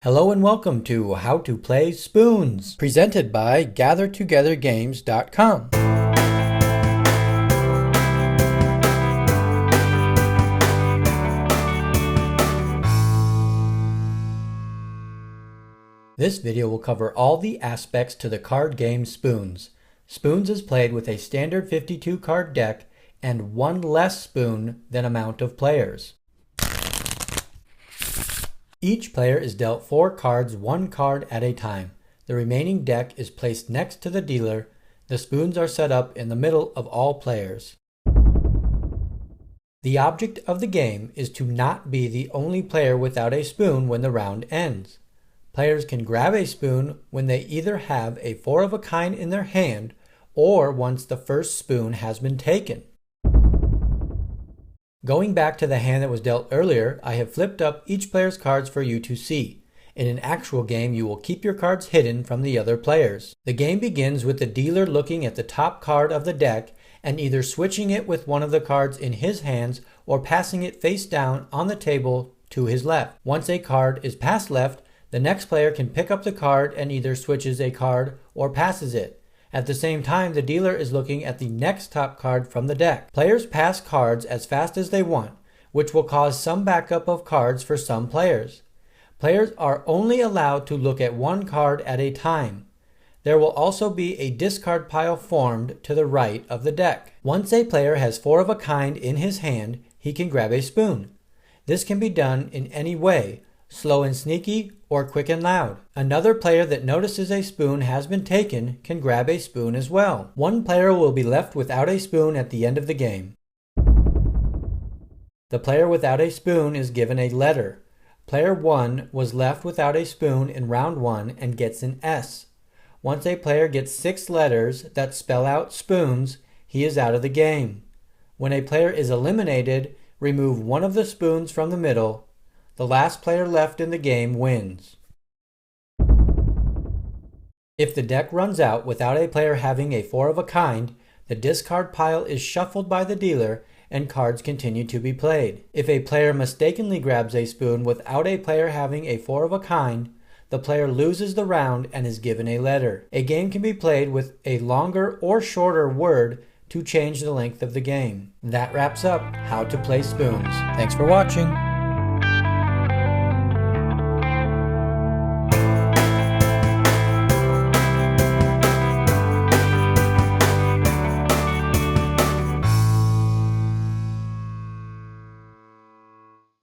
Hello and welcome to How to Play Spoons, presented by GatherTogetherGames.com. This video will cover all the aspects to the card game Spoons. Spoons is played with a standard 52 card deck and one less spoon than amount of players. Each player is dealt 4 cards, 1 card at a time. The remaining deck is placed next to the dealer. The spoons are set up in the middle of all players. The object of the game is to not be the only player without a spoon when the round ends. Players can grab a spoon when they either have a 4 of a kind in their hand or once the first spoon has been taken. Going back to the hand that was dealt earlier, I have flipped up each player's cards for you to see. In an actual game, you will keep your cards hidden from the other players. The game begins with the dealer looking at the top card of the deck and either switching it with one of the cards in his hands or passing it face down on the table to his left. Once a card is passed left, the next player can pick up the card and either switches a card or passes it. At the same time, the dealer is looking at the next top card from the deck. Players pass cards as fast as they want, which will cause some backup of cards for some players. Players are only allowed to look at one card at a time. There will also be a discard pile formed to the right of the deck. Once a player has 4 of a kind in his hand, he can grab a spoon. This can be done in any way, slow and sneaky, or quick and loud. Another player that notices a spoon has been taken can grab a spoon as well. One player will be left without a spoon at the end of the game. The player without a spoon is given a letter. Player 1 was left without a spoon in round 1 and gets an S. Once a player gets 6 letters that spell out spoons, he is out of the game. When a player is eliminated, remove one of the spoons from the middle. The last player left in the game wins. If the deck runs out without a player having a 4 of a kind, the discard pile is shuffled by the dealer and cards continue to be played. If a player mistakenly grabs a spoon without a player having a 4 of a kind, the player loses the round and is given a letter. A game can be played with a longer or shorter word to change the length of the game. That wraps up How to Play Spoons. Thanks for watching.